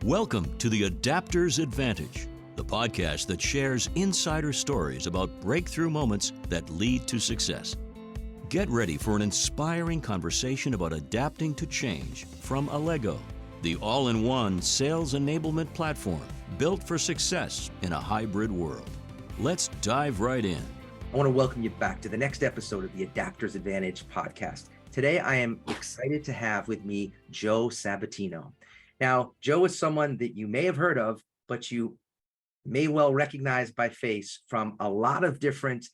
Welcome to the Adapter's Advantage, the podcast that shares insider stories about breakthrough moments that lead to success. Get ready for an inspiring conversation about adapting to change from Allego, the all-in-one sales enablement platform built for success in a hybrid world. Let's dive right in. I want to welcome you back to the next episode of the Adapter's Advantage podcast. Today, I am excited to have with me Joe Sabatino. Now, Joe is someone that you may have heard of, but you may well recognize by face from a lot of different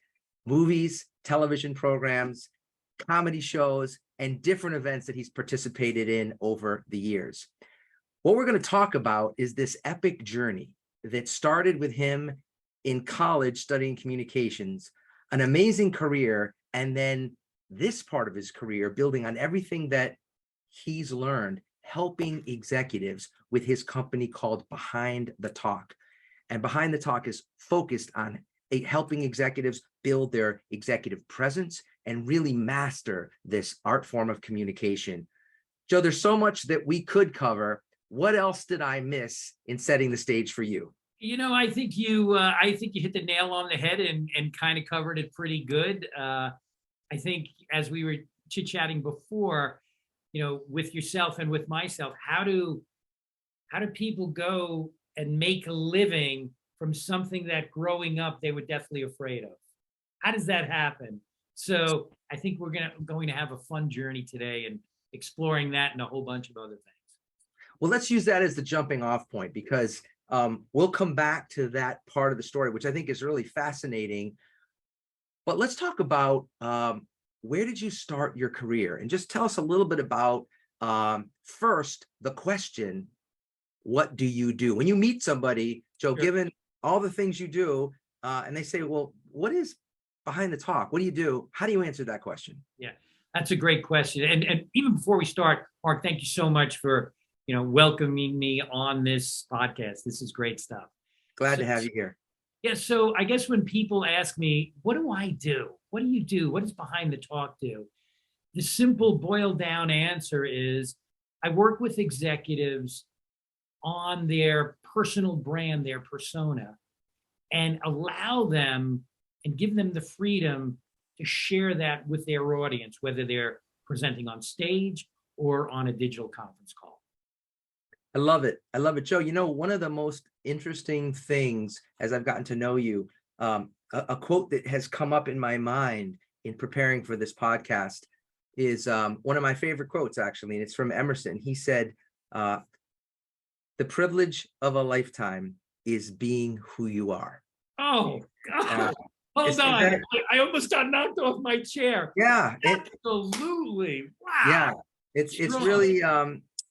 movies, television programs, comedy shows, and different events that he's participated in over the years. What we're going to talk about is this epic journey that started with him in college studying communications, an amazing career, and then this part of his career building on everything that he's learned, helping executives with his company called BehindTheTalk. And BehindTheTalk is focused on helping executives build their executive presence and really master this art form of communication. Joe, there's so much that we could cover. What else did I miss in setting the stage for you? You know, I think you hit the nail on the head and kind of covered it pretty good. I think as we were chit-chatting before, you know, with yourself and with myself, how do people go and make a living from something that growing up they were deathly afraid of? How does that happen? So I think we're going to have a fun journey today and exploring that and a whole bunch of other things. Well, let's use that as the jumping off point, because we'll come back to that part of the story, which I think is really fascinating. But let's talk about where did you start your career? And just tell us a little bit about, first, the question, what do you do? When you meet somebody, Joe, Sure. Given all the things you do, and they say, well, what is BehindTheTalk? What do you do? How do you answer that question? Yeah, that's a great question. And even before we start, Mark, thank you so much for, you know, welcoming me on this podcast. This is great stuff. Glad to have you here. Yeah, so I guess when people ask me, what do I do? What do you do? What does BehindTheTalk do? The simple boiled down answer is I work with executives on their personal brand, their persona, and allow them and give them the freedom to share that with their audience, whether they're presenting on stage or on a digital conference call. I love it. I love it, Joe. You know, one of the most interesting things as I've gotten to know you, a quote that has come up in my mind in preparing for this podcast is one of my favorite quotes, actually, and it's from Emerson. He said, the privilege of a lifetime is being who you are. Oh, God. Hold on. I almost got knocked off my chair. Yeah. Absolutely. Wow. Yeah. It's really,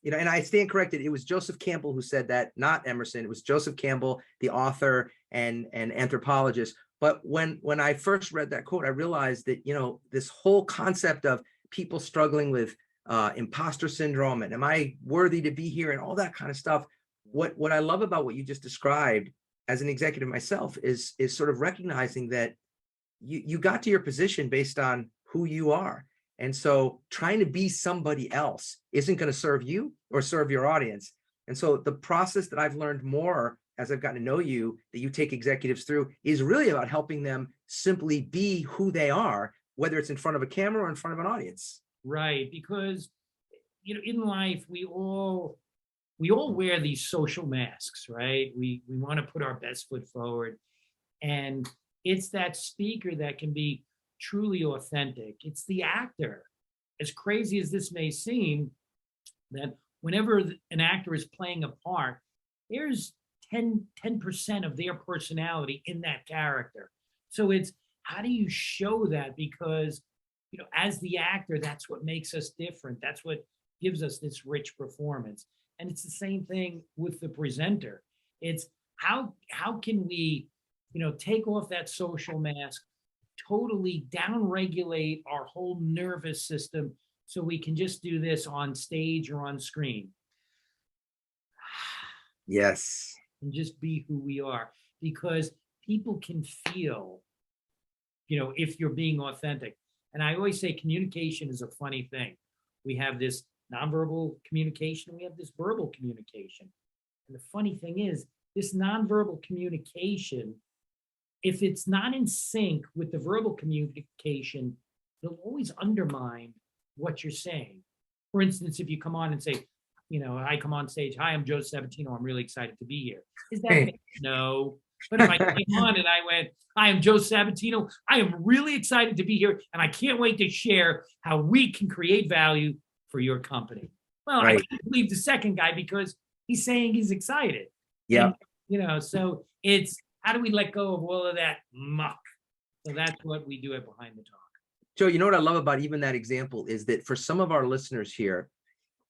you know, and I stand corrected. It was Joseph Campbell who said that, not Emerson. It was Joseph Campbell, the author and anthropologist. But when I first read that quote, I realized that, you know, this whole concept of people struggling with imposter syndrome and am I worthy to be here and all that kind of stuff. What I love about what you just described as an executive myself is sort of recognizing that you got to your position based on who you are. And so trying to be somebody else isn't going to serve you or serve your audience. And so the process that I've learned more as I've gotten to know you, that you take executives through, is really about helping them simply be who they are, whether it's in front of a camera or in front of an audience. Right. Because, you know, in life, we all wear these social masks, right? We want to put our best foot forward. And it's that speaker that can be truly authentic. It's the actor. As crazy as this may seem, that whenever an actor is playing a part, there's 10% of their personality in that character. So it's how do you show that? Because, you know, as the actor, that's what makes us different. That's what gives us this rich performance. And it's the same thing with the presenter. It's how can we, you know, take off that social mask, totally downregulate our whole nervous system so we can just do this on stage or on screen. Yes. And just be who we are, because people can feel, you know, if you're being authentic. And I always say communication is a funny thing. We have this nonverbal communication, we have this verbal communication. And the funny thing is, this nonverbal communication, if it's not in sync with the verbal communication, it'll always undermine what you're saying. For instance, if you come on and say, I come on stage, hi, I'm Joe Sabatino. I'm really excited to be here. Is that fake? No? But if I came on and I went, hi, I'm Joe Sabatino. I am really excited to be here, and I can't wait to share how we can create value for your company. Well, right. I can't believe the second guy because he's saying he's excited. Yeah. So it's how do we let go of all of that muck? So that's what we do at Behind the Talk. Joe, you know what I love about even that example is that for some of our listeners here,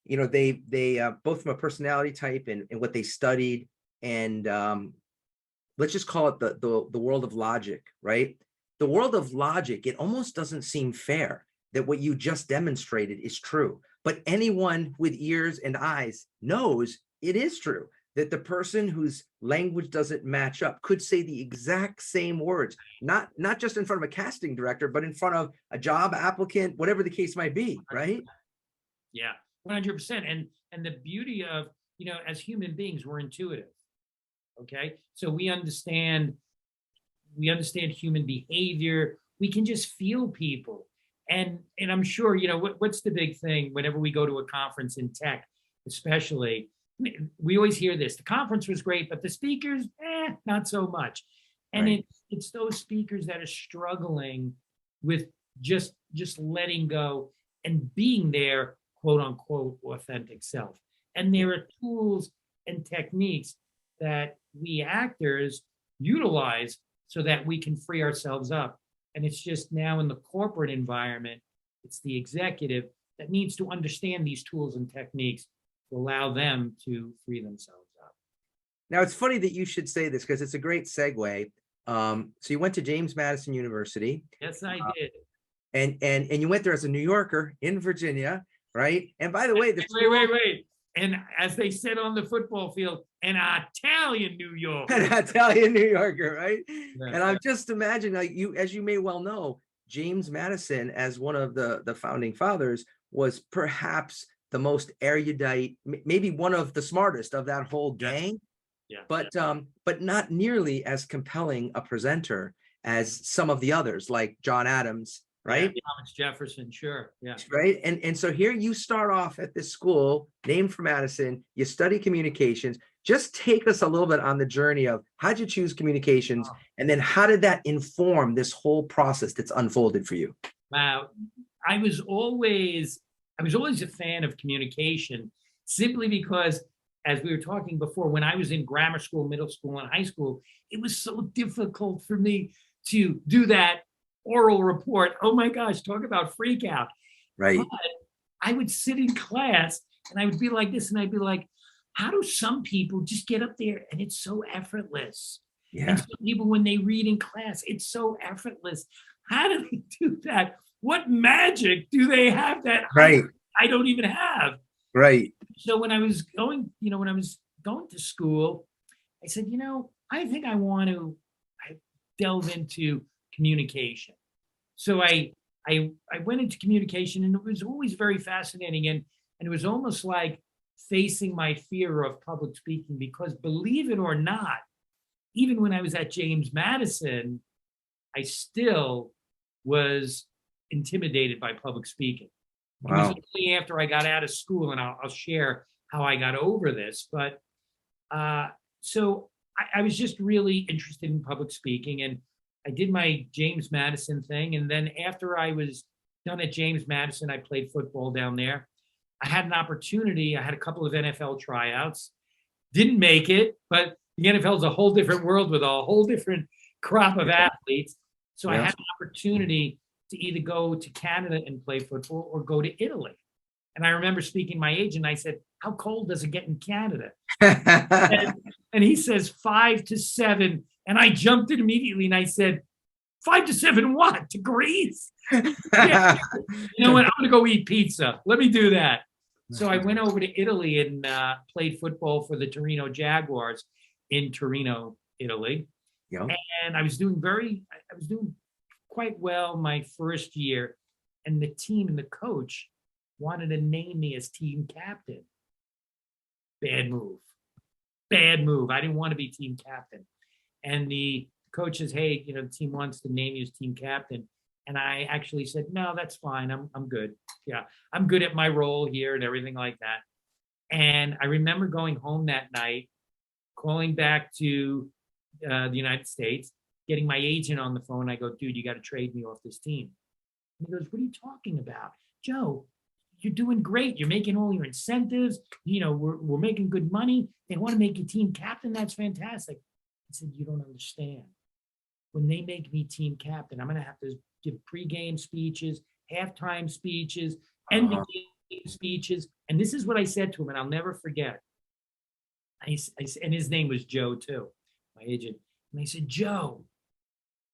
they both from a personality type and what they studied, and let's just call it the world of logic, right? The world of logic, it almost doesn't seem fair that what you just demonstrated is true. But anyone with ears and eyes knows it is true, that the person whose language doesn't match up could say the exact same words, not just in front of a casting director, but in front of a job applicant, whatever the case might be, right? Yeah, 100%. And the beauty of, as human beings, we're intuitive. Okay. So we understand human behavior. We can just feel people. And I'm sure, what's the big thing whenever we go to a conference in tech, especially, we always hear this, the conference was great, but the speakers, not so much. And right. It's those speakers that are struggling with just letting go and being their quote unquote authentic self. And there are tools and techniques that we actors utilize so that we can free ourselves up. And it's just now in the corporate environment, it's the executive that needs to understand these tools and techniques to allow them to free themselves up. Now, it's funny that you should say this because it's a great segue. So you went to James Madison University. Yes, I did. And you went there as a New Yorker in Virginia, right? And by the way, wait. And as they said on the football field, an Italian New Yorker. An Italian New Yorker, right? Yeah, and I'm just imagining, like as you may well know, James Madison, as one of the founding fathers, was perhaps the most erudite, maybe one of the smartest of that whole gang. Yeah. But not nearly as compelling a presenter as some of the others, like John Adams, right? Yeah, Thomas Jefferson, sure. Yeah. Right. And so here you start off at this school named for Madison, you study communications. Just take us a little bit on the journey of how'd you choose communications? And then how did that inform this whole process that's unfolded for you? Wow. I was always a fan of communication simply because, as we were talking before, when I was in grammar school, middle school, and high school, it was so difficult for me to do that oral report. Oh my gosh, talk about freak out. Right. But I would sit in class and I would be like this, and I'd be like, how do some people just get up there and it's so effortless? Yeah. And some people, when they read in class, it's so effortless. How do they do that? What magic do they have that right. I don't even have? Right. So when I was going, to school, I said, I think I want to delve into communication. So I went into communication, and it was always very fascinating. And it was almost like facing my fear of public speaking, because believe it or not, even when I was at James Madison, I still was intimidated by public speaking. Wow. It was only after I got out of school, and I'll share how I got over this. But so I was just really interested in public speaking, and I did my James Madison thing. And then after I was done at James Madison, I played football down there. I had an opportunity. I had a couple of NFL tryouts. Didn't make it, but the NFL is a whole different world with a whole different crop of athletes. So I had an opportunity to either go to Canada and play football or go to Italy. And I remember speaking to my agent. I said, how cold does it get in Canada? and he says 5 to 7. And I jumped in immediately and I said, 5 to 7 what? Degrees? Yeah. You know what? I'm going to go eat pizza. Let me do that. So I went over to Italy and played football for the Torino Jaguars in Torino, Italy. Yeah. And I was doing quite well my first year. And the team and the coach wanted to name me as team captain. Bad move. bad move. I didn't want to be team captain. And the coach says, hey, the team wants to name you as team captain. And I actually said, no, that's fine. I'm good. Yeah, I'm good at my role here and everything like that. And I remember going home that night, calling back to the United States, getting my agent on the phone. I go, dude, you got to trade me off this team. And he goes, what are you talking about? Joe, you're doing great. You're making all your incentives. We're making good money. They want to make you team captain. That's fantastic. I said, you don't understand. When they make me team captain, I'm going to have to give pregame speeches, halftime speeches, ending game speeches. And this is what I said to him, and I'll never forget. And his name was Joe too, my agent. And I said, Joe,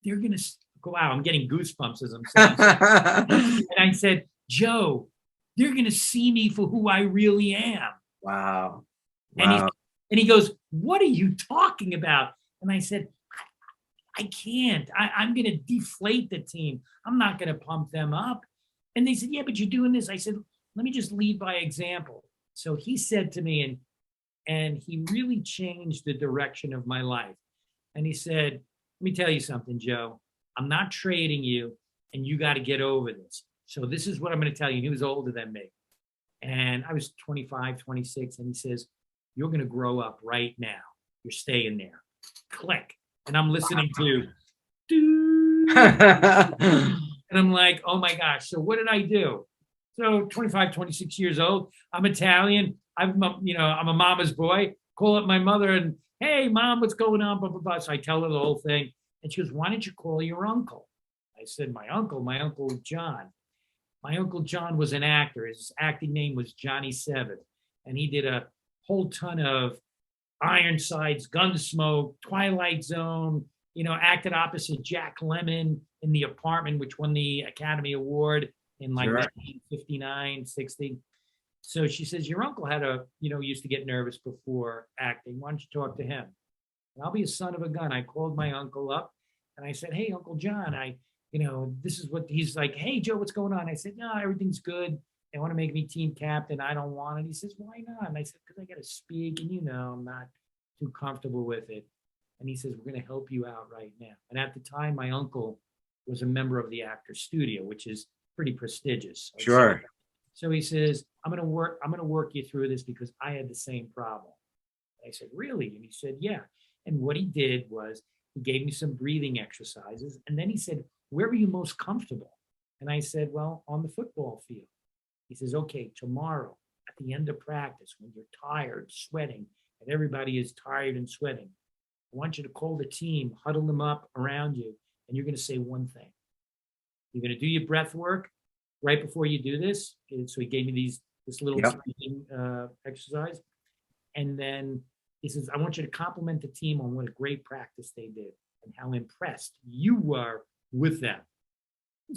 they're going to go out. I'm getting goosebumps as I'm saying. And I said, Joe, they're going to see me for who I really am. Wow. And he goes, what are you talking about? And I said, I can't. I'm going to deflate the team. I'm not going to pump them up. And they said, yeah, but you're doing this. I said, let me just lead by example. So he said to me, and he really changed the direction of my life. And he said, let me tell you something, Joe. I'm not trading you, and you got to get over this. So this is what I'm going to tell you. He was older than me. And I was 25, 26. And he says, you're going to grow up right now. You're staying there. Click. And I'm listening to, and I'm like, oh my gosh. So what did I do? So 25, 26 years old. I'm Italian. I'm a mama's boy. Call up my mother and, hey, mom, what's going on? Blah, blah, blah. So I tell her the whole thing. And she goes, why don't you call your uncle? I said, my uncle John. My uncle John was an actor. His acting name was Johnny Seven. And he did a whole ton of Ironsides, Gunsmoke, Twilight Zone, acted opposite Jack Lemmon in The Apartment, which won the Academy Award in 1959, 60. So she says, your uncle used to get nervous before acting. Why don't you talk to him? And I'll be a son of a gun. I called my uncle up and I said, hey, Uncle John, this is what he's like. Hey, Joe, what's going on? I said, no, everything's good. They want to make me team captain. I don't want it. He says, why not? And I said, because I got to speak and I'm not too comfortable with it. And he says, we're going to help you out right now. And at the time, my uncle was a member of the Actors Studio, which is pretty prestigious. Sure. So he says, I'm going to work you through this because I had the same problem. I said, really? And he said, yeah. And what he did was he gave me some breathing exercises. And then he said, where are you most comfortable? And I said, well, on the football field. He says, okay, tomorrow at the end of practice, when you're tired, sweating, and everybody is tired and sweating, I want you to call the team, huddle them up around you, and you're going to say one thing. You're going to do your breath work right before you do this. And so he gave me this little exercise. And then he says, I want you to compliment the team on what a great practice they did and how impressed you were with them.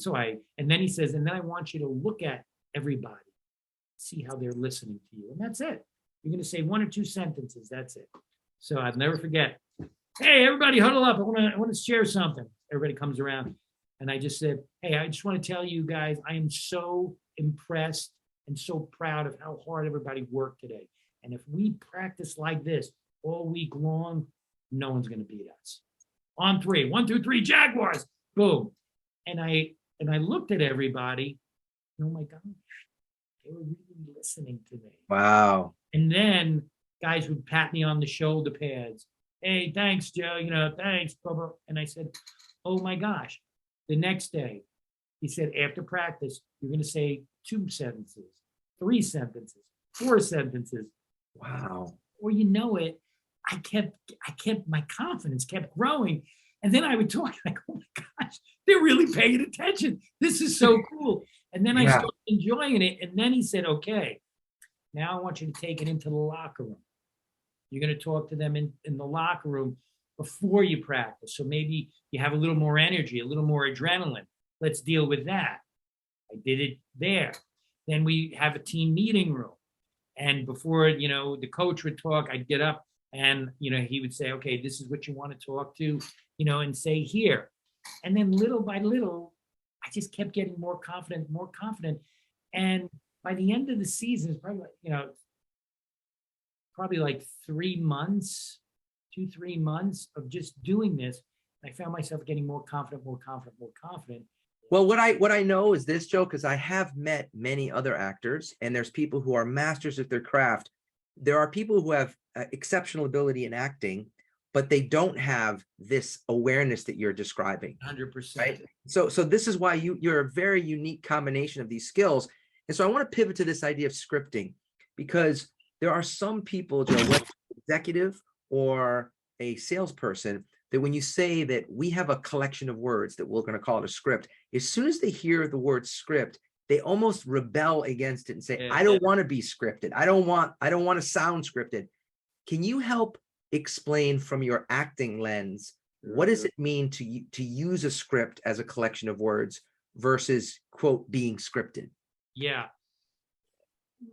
And then he says, and then I want you to look at everybody, see how they're listening to you. And that's it. You're going to say one or two sentences. That's it. So I'll never forget. Hey, everybody huddle up. I want to share something. Everybody comes around. And I just said, hey, I just want to tell you guys, I am so impressed and so proud of how hard everybody worked today. And if we practice like this all week long, no one's going to beat us. On three. 1, 2, 3, Jaguars. Boom. And I looked at everybody. Oh my gosh, they were really listening to me. Wow. And then guys would pat me on the shoulder pads. Hey, thanks, Joe. Thanks, blah, blah. And I said, oh my gosh. The next day, he said, after practice, you're going to say 2 sentences, 3 sentences, 4 sentences. Wow. Or my confidence kept growing. And then I would talk, like, oh my gosh, they're really paying attention. This is so cool. And then I started enjoying it. And then he said, okay, now I want you to take it into the locker room. You're going to talk to them in the locker room before you practice. So maybe you have a little more energy, a little more adrenaline. Let's deal with that. I did it there. Then we have a team meeting room. And before, the coach would talk, I'd get up and, he would say, okay, this is what you want to talk to, and say here. And then little by little, I just kept getting more confident. And by the end of the season, it's probably, probably like 3 months, 3 months of just doing this. I found myself getting more confident, more confident, more confident. Well, what I know is this, Joe, because I have met many other actors, and there's people who are masters at their craft. There are people who have exceptional ability in acting, but they don't have this awareness that you're describing. 100%. Right? So this is why you're a very unique combination of these skills. And so I want to pivot to this idea of scripting, because there are some people, Joe, whether executive or a salesperson, that when you say that we have a collection of words that we're going to call it a script, as soon as they hear the word script, they almost rebel against it and say, I don't want to be scripted. I don't want to sound scripted. Can you help explain from your acting lens, what does it mean to use a script as a collection of words versus, quote, being scripted? Yeah.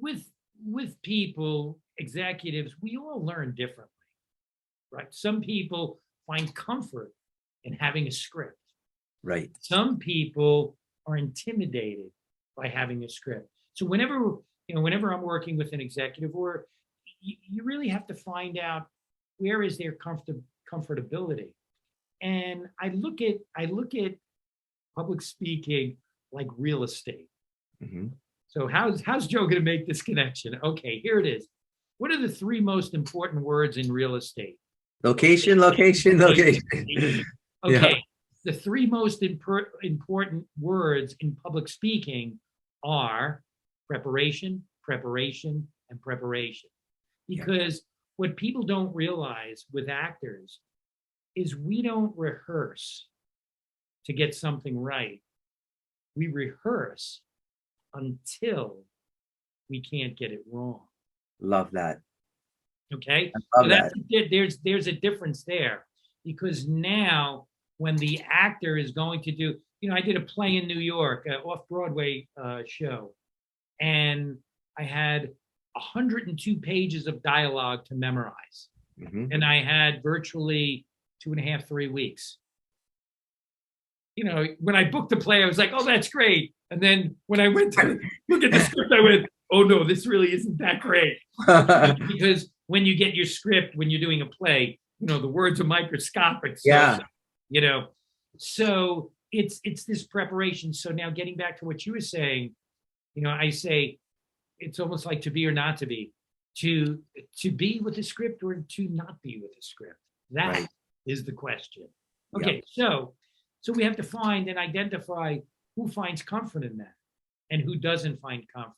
With people, executives, we all learn differently, right? Some people find comfort in having a script. Right. Some people are intimidated by having a script. So whenever I'm working with an executive, or you really have to find out where is their comfortability. And I look at public speaking like real estate. Mm-hmm. So how's Joe going to make this connection? Okay, here it is. What are the 3 most important words in real estate? Location, location, location. Okay. Yeah. The 3 most important words in public speaking are preparation, preparation, and preparation. Because what people don't realize with actors is we don't rehearse to get something right. We rehearse until we can't get it wrong. Love that. Okay. I love that. There's a difference there, because now when the actor is going to do, I did a play in New York, off-Broadway show, and I had 102 pages of dialogue to memorize. Mm-hmm. And I had virtually 2.5, 3 weeks. When I booked the play, I was like, oh, that's great. And then when I went to look at the script, I went, oh no, this really isn't that great. Because when you get your script, when you're doing a play, the words are microscopic. So, so it's this preparation. So now getting back to what you were saying, I say, it's almost like to be or not to be, to be with the script or to not be with the script. That is the question. Okay, so we have to find and identify who finds comfort in that and who doesn't find comfort.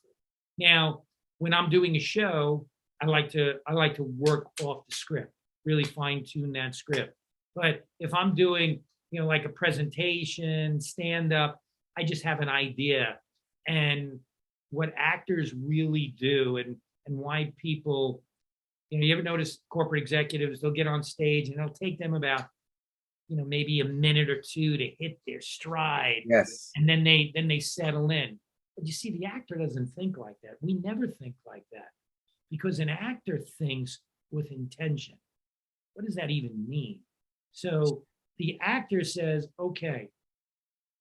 Now, when I'm doing a show, I like to work off the script, really fine tune that script. But if I'm doing, like a presentation, stand up, I just have an idea. And what actors really do and why people, you ever notice corporate executives, they'll get on stage and it'll take them about, maybe a minute or 2 to hit their stride. Yes. And then they settle in. But you see, the actor doesn't think like that. We never think like that, because an actor thinks with intention. What does that even mean? So the actor says, okay,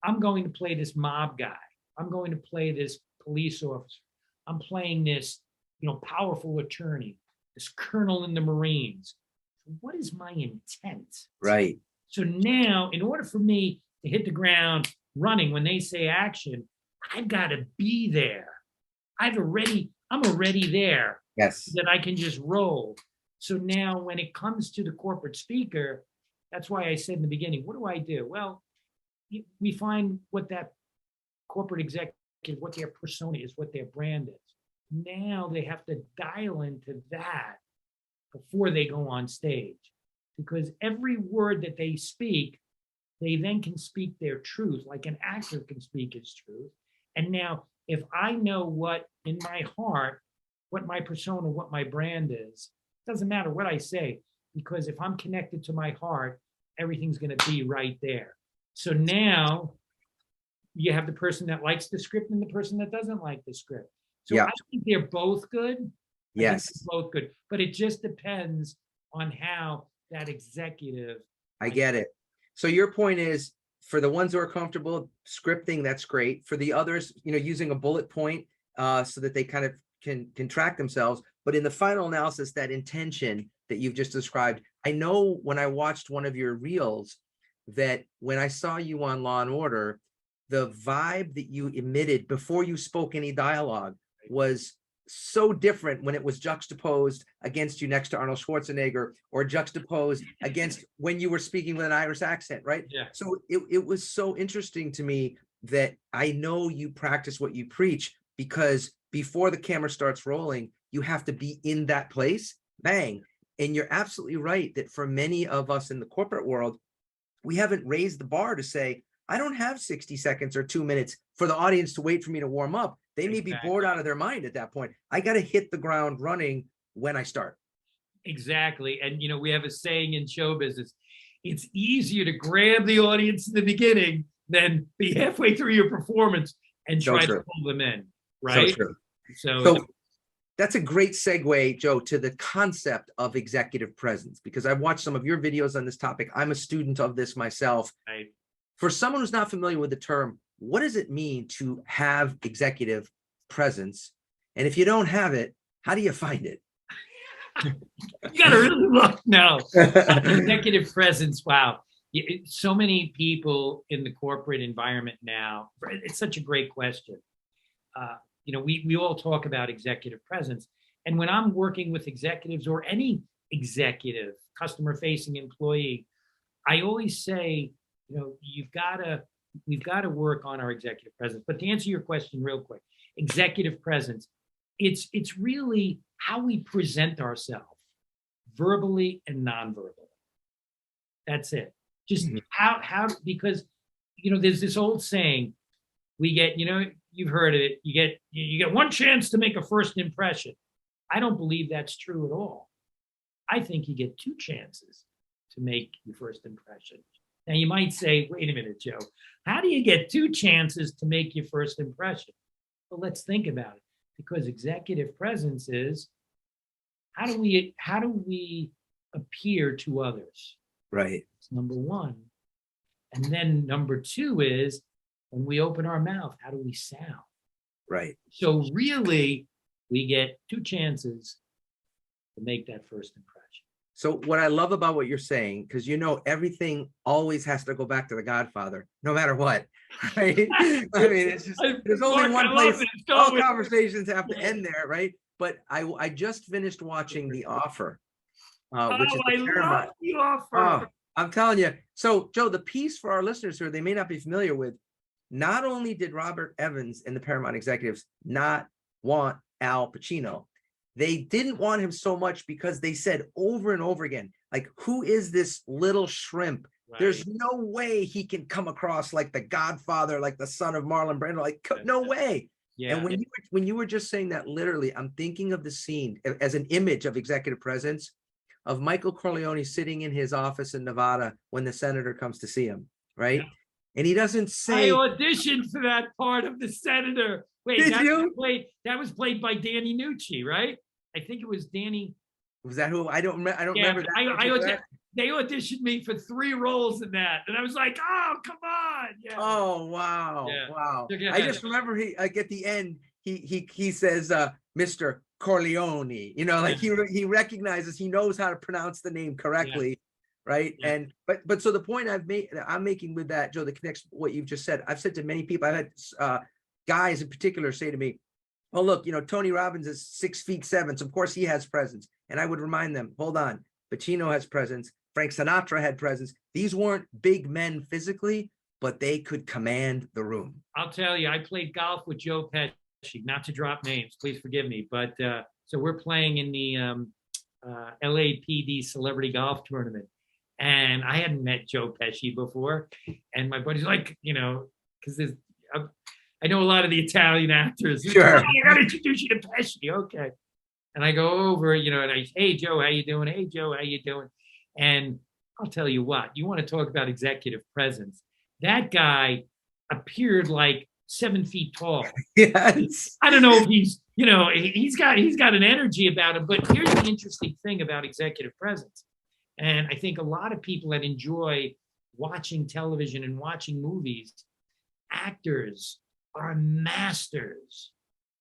I'm going to play this mob guy. I'm going to play this police officer. I'm playing this, powerful attorney, this colonel in the Marines. What is my intent? Right. So now, in order for me to hit the ground running when they say action, I've got to be there. I'm already there. Yes. So that I can just roll. So now when it comes to the corporate speaker, that's why I said in the beginning, what do I do? Well, we find what that corporate executive, what their persona is, what their brand is. Now they have to dial into that before they go on stage, because every word that they speak, they then can speak their truth, like an actor can speak his truth. And now, if I know what in my heart, what my persona, what my brand is, it doesn't matter what I say, because if I'm connected to my heart, everything's going to be right there. So now you have the person that likes the script and the person that doesn't like the script. So I think they're both good. Yes. Both good, but it just depends on how that executive. I get it. So your point is, for the ones who are comfortable scripting, that's great. For the others, using a bullet point so that they kind of can track themselves. But in the final analysis, that intention that you've just described, I know when I watched one of your reels that when I saw you on Law and Order, the vibe that you emitted before you spoke any dialogue was so different when it was juxtaposed against you next to Arnold Schwarzenegger, or juxtaposed against when you were speaking with an Irish accent, right? Yeah. So it was so interesting to me that I know you practice what you preach, because before the camera starts rolling, you have to be in that place, bang. And you're absolutely right that for many of us in the corporate world, we haven't raised the bar to say, I don't have 60 seconds or 2 minutes for the audience to wait for me to warm up. They may be bored out of their mind at that point. I got to hit the ground running when I start. Exactly. And, we have a saying in show business, it's easier to grab the audience in the beginning than be halfway through your performance and try to pull them in. Right. So true. So that's a great segue, Joe, to the concept of executive presence, because I've watched some of your videos on this topic. I'm a student of this myself. Right. For someone who's not familiar with the term, what does it mean to have executive presence? And if you don't have it, how do you find it? You got to really look now. Executive presence. Wow. So many people in the corporate environment now. It's such a great question. We all talk about executive presence. And when I'm working with executives or any executive, customer-facing employee, I always say, we've got to work on our executive presence. But to answer your question real quick, executive presence, it's really how we present ourselves, verbally and non-verbally. That's it. Just how because there's this old saying, we get, you've heard of it, you get one chance to make a first impression. I don't believe that's true at all. I think you get two chances to make your first impression. Now you might say, wait a minute, Joe, how do you get two chances to make your first impression? Well, let's think about it, because executive presence is how do we appear to others? Right. It's number one. And then number two is when we open our mouth, how do we sound? Right. So really, we get two chances to make that first impression. So what I love about what you're saying, because everything always has to go back to the Godfather, no matter what, right? I mean, it's just, there's only one place. All conversations have to end there, right? But I just finished watching The Offer, which is the Paramount. The Offer. Oh, I'm telling you. So, Joe, the piece for our listeners who they may not be familiar with, not only did Robert Evans and the Paramount executives not want Al Pacino, they didn't want him so much because they said over and over again, like, who is this little shrimp? Right. There's no way he can come across like the Godfather, like the son of Marlon Brando. Like, no way. Yeah. And when you were just saying that, literally, I'm thinking of the scene as an image of executive presence of Michael Corleone sitting in his office in Nevada when the senator comes to see him, right? Yeah. And he doesn't say. I auditioned for that part of the senator. Wait, that was played by Danny Nucci, right? I think it was Danny. Was that who? I don't remember that. They auditioned me for 3 roles in that, and I was like, "Oh, come on!" Yeah. Oh, wow, wow! I just remember at the end he says, "Mr. Corleone." He recognizes, he knows how to pronounce the name correctly, right? Yeah. And but so the point I'm making with that, Joe, that connects what you've just said. I've said to many people, I've had guys in particular say to me, "Oh, look, Tony Robbins is 6'7", so of course he has presence." And I would remind them, hold on, Pacino has presence, Frank Sinatra had presence. These weren't big men physically, but they could command the room. I'll tell you, I played golf with Joe Pesci, not to drop names, please forgive me, but so we're playing in the LAPD Celebrity Golf Tournament, and I hadn't met Joe Pesci before, and my buddy's like, because I know a lot of the Italian actors. Sure. I got to introduce you to Pesci. Okay. And I go over, and hey, Joe, how you doing? Hey, Joe, how you doing? And I'll tell you what, you want to talk about executive presence. That guy appeared like 7 feet tall. Yes. I don't know if he's got an energy about him, but here's the interesting thing about executive presence. And I think a lot of people that enjoy watching television and watching movies, actors are masters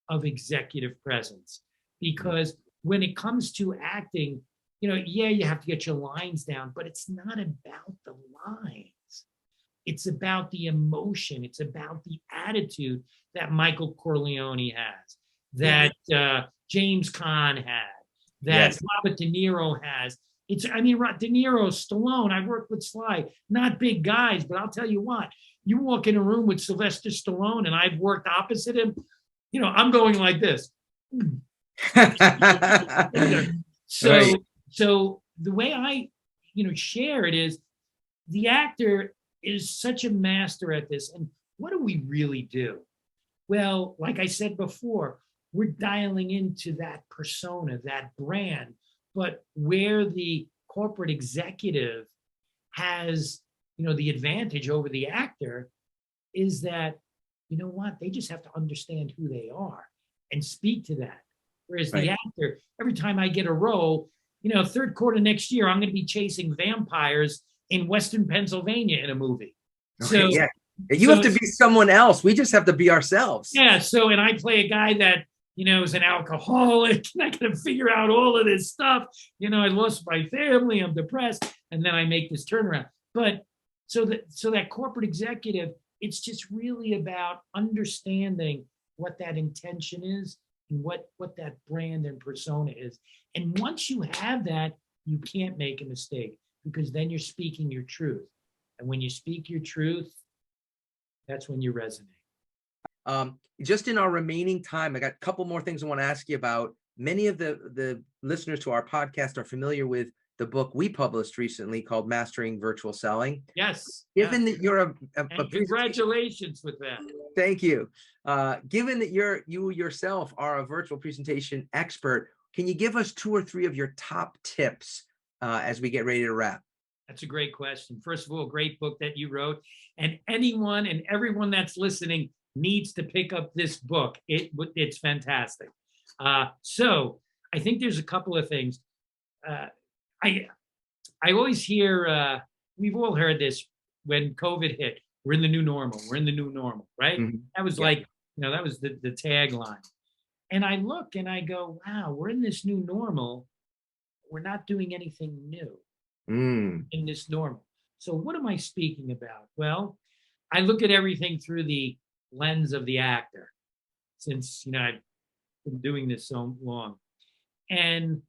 of executive presence, because when it comes to acting, yeah, you have to get your lines down, but it's not about the lines. It's about the emotion. It's about the attitude that Michael Corleone has, that James Caan had, that Robert De Niro has. De Niro, Stallone, I worked with Sly, not big guys, but I'll tell you what, you walk in a room with Sylvester Stallone and I've worked opposite him, I'm going like this. So the way I, share it is the actor is such a master at this. And what do we really do? Well, like I said before, we're dialing into that persona, that brand, but where the corporate executive has, the advantage over the actor is that, they just have to understand who they are and speak to that. Whereas the actor, every time I get a role, third quarter next year, I'm going to be chasing vampires in Western Pennsylvania in a movie. Okay, so you have to be someone else. We just have to be ourselves. Yeah. So, and I play a guy that, is an alcoholic, and I got to figure out all of this stuff. I lost my family, I'm depressed, and then I make this turnaround. But so that corporate executive, it's just really about understanding what that intention is and what that brand and persona is. And once you have that, you can't make a mistake, because then you're speaking your truth. And when you speak your truth, that's when you resonate. Just in our remaining time, I got a couple more things I want to ask you about. Many of the listeners to our podcast are familiar with the book we published recently called Mastering Virtual Selling. Yes. Given that you're congratulations with that. Thank you. Given that you yourself are a virtual presentation expert, can you give us 2 or 3 of your top tips as we get ready to wrap? That's a great question. First of all, great book that you wrote, and anyone and everyone that's listening needs to pick up this book. It's fantastic. So I think there's a couple of things. I always hear, we've all heard this when COVID hit, we're in the new normal. We're in the new normal, right? Mm-hmm. That was that was the tagline. And I look and I go, wow, we're in this new normal. We're not doing anything new in this normal. So what am I speaking about? Well, I look at everything through the lens of the actor, since, I've been doing this so long. And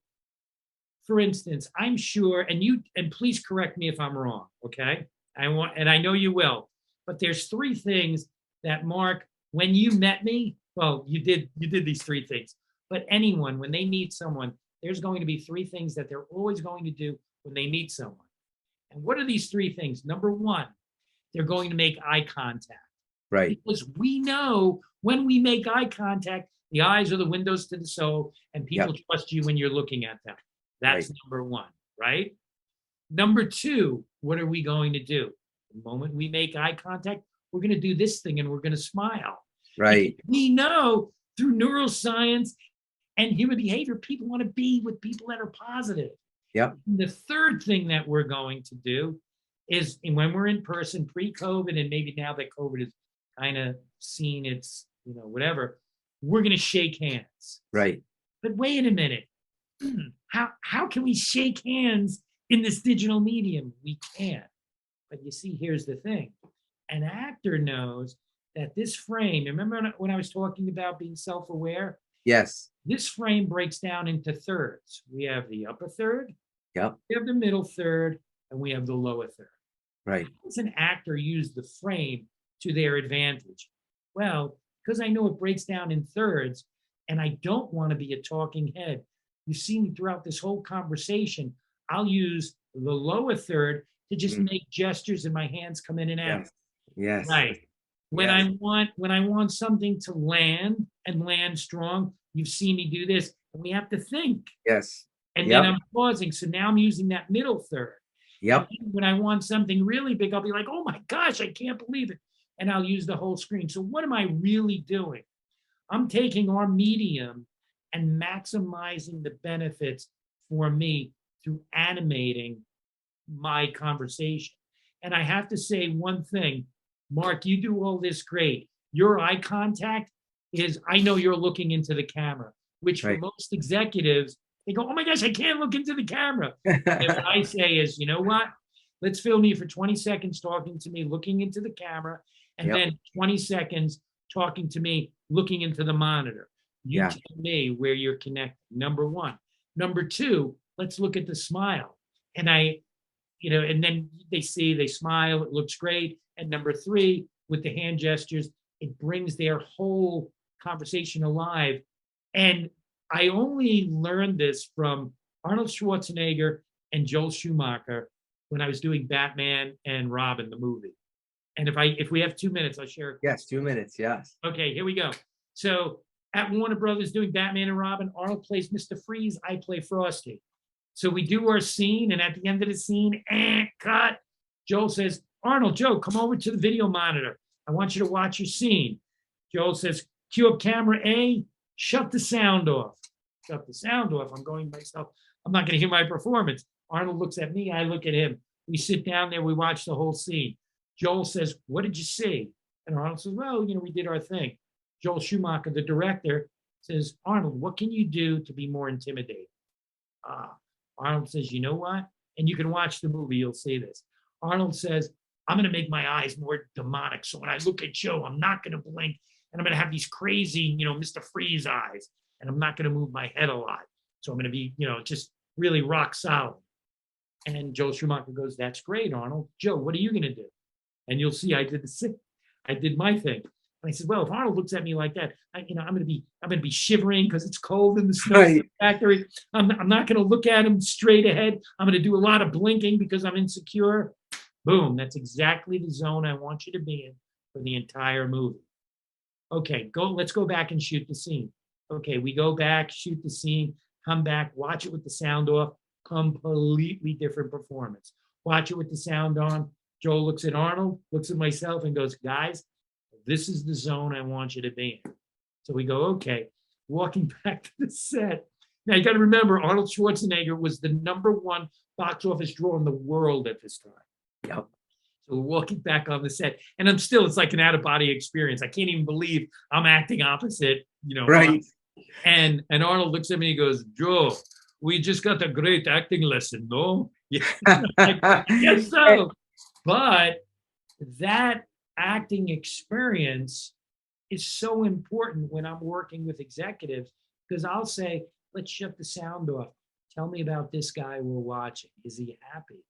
for instance, I'm sure, and please correct me if I'm wrong, okay? I know you will, but there's 3 things that, Mark, when you met me, well, you did these 3 things, but anyone, when they meet someone, there's going to be 3 things that they're always going to do when they meet someone. And what are these 3 things? Number 1, they're going to make eye contact. Right. Because we know when we make eye contact, the eyes are the windows to the soul, and people trust you when you're looking at them. That's number 1, right? Number 2, what are we going to do? The moment we make eye contact, we're going to do this thing and we're going to smile. Right. Because we know through neuroscience and human behavior, people want to be with people that are positive. Yep. And the 3rd thing that we're going to do is, when we're in person pre-COVID, and maybe now that COVID is kind of seen its, whatever, we're going to shake hands. Right. But wait a minute. How can we shake hands in this digital medium? We can't. But you see, here's the thing. An actor knows that this frame, remember when I was talking about being self-aware? Yes. This frame breaks down into thirds. We have the upper third, we have the middle third, and we have the lower third. Right. How does an actor use the frame to their advantage? Well, because I know it breaks down in thirds, and I don't want to be a talking head. You've seen me throughout this whole conversation, I'll use the lower third to just make gestures and my hands come in and out. Yes. Right. When I want something to land and land strong, you've seen me do this, and we have to think. Yes. And then I'm pausing. So now I'm using that middle third. Yep. When I want something really big, I'll be like, oh my gosh, I can't believe it. And I'll use the whole screen. So what am I really doing? I'm taking our medium and maximizing the benefits for me through animating my conversation. And I have to say one thing, Mark, you do all this great. Your eye contact is, I know you're looking into the camera, which for most executives, They go, oh my gosh, I can't look into the camera. And what I say is, you know what? Let's film you for 20 seconds talking to me, looking into the camera, and then 20 seconds talking to me, looking into the monitor. You tell me where you're connected, number one. Number two, let's look at the smile. And and then they smile, it looks great. And number three, with the hand gestures, it brings their whole conversation alive. And I only learned this from Arnold Schwarzenegger and Joel Schumacher when I was doing Batman and Robin, the movie. And if we have 2 minutes, I'll share. Yes, 2 minutes. Yes. Okay, here we go. So at Warner Brothers doing Batman and Robin, Arnold plays Mr. Freeze, I play Frosty. So we do our scene, and at the end of the scene, cut. Joel says, Arnold, Joe, come over to the video monitor. I want you to watch your scene. Joel says, cue up camera A, shut the sound off. Shut the sound off. I'm going myself. I'm not going to hear my performance. Arnold looks at me. I look at him. We sit down there. We watch the whole scene. Joel says, what did you see? And Arnold says, well, we did our thing. Joel Schumacher, the director, says, Arnold, what can you do to be more intimidating? Arnold says, you know what? And you can watch the movie. You'll see this. Arnold says, I'm going to make my eyes more demonic. So when I look at Joe, I'm not going to blink. And I'm going to have these crazy, Mr. Freeze eyes. And I'm not going to move my head a lot. So I'm going to be, just really rock solid. And Joel Schumacher goes, that's great, Arnold. Joe, what are you going to do? And you'll see I did my thing. And I said, well, if Arnold looks at me like that, I'm going to be shivering because it's cold in the snow factory. I'm not going to look at him straight ahead. I'm going to do a lot of blinking because I'm insecure. Boom. That's exactly the zone I want you to be in for the entire movie. Okay, let's go back and shoot the scene. Okay, we go back, shoot the scene, come back, watch it with the sound off, completely different performance. Watch it with the sound on. Joel looks at Arnold, looks at myself and goes, guys, this is the zone I want you to be in. So we go, okay, walking back to the set. Now you got to remember, Arnold Schwarzenegger was the #1 box office draw in the world at this time. Yep. So we're walking back on the set, and it's like an out-of-body experience. I can't even believe I'm acting opposite, Right. And Arnold looks at me and he goes, Joe, we just got a great acting lesson, no? Yeah. Yes, so. But that acting experience is so important when I'm working with executives, because I'll say, let's shut the sound off. Tell me about this guy we're watching. Is he happy?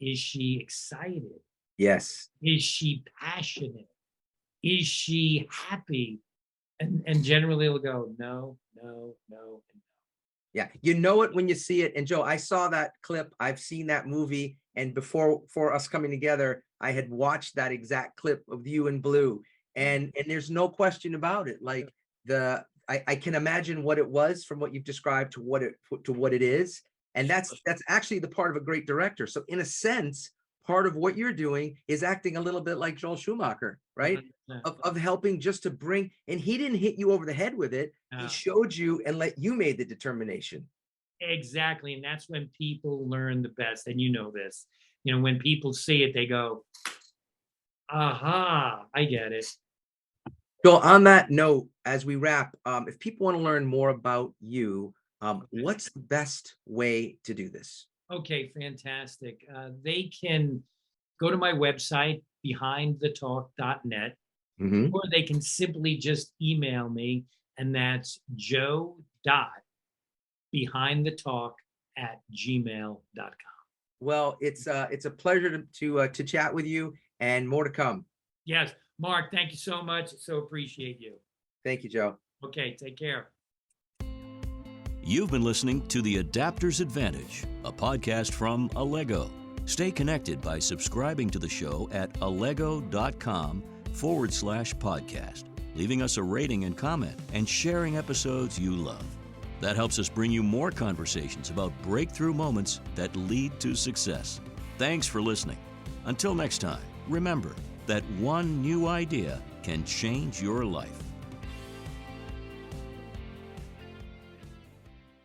Is she excited? Yes. Is she passionate? Is she happy? And generally it'll go, no, no, no, and no. Yeah. You know it when you see it. And Joe, I saw that clip. I've seen that movie. And for us coming together, I had watched that exact clip of you in blue. And there's no question about it. Like I can imagine what it was from what you've described to what it is. And that's actually the part of a great director. So in a sense, part of what you're doing is acting a little bit like Joel Schumacher, right? Of helping just to bring, and he didn't hit you over the head with it. He showed you and let you made the determination. Exactly. And that's when people learn the best. And you know this, when people see it, they go, aha, I get it. So on that note, as we wrap, if people want to learn more about you, what's the best way to do this? Okay, fantastic. They can go to my website, BehindTheTalk.net, or they can simply just email me, and that's joe.behindthetalk@gmail.com. Well, it's a pleasure to chat with you, and more to come. Yes, Mark, thank you so much. So appreciate you. Thank you, Joe. Okay, take care. You've been listening to The Adapter's Advantage, a podcast from Allego. Stay connected by subscribing to the show at allego.com/podcast, leaving us a rating and comment, and sharing episodes you love. That helps us bring you more conversations about breakthrough moments that lead to success. Thanks for listening. Until next time, remember that one new idea can change your life.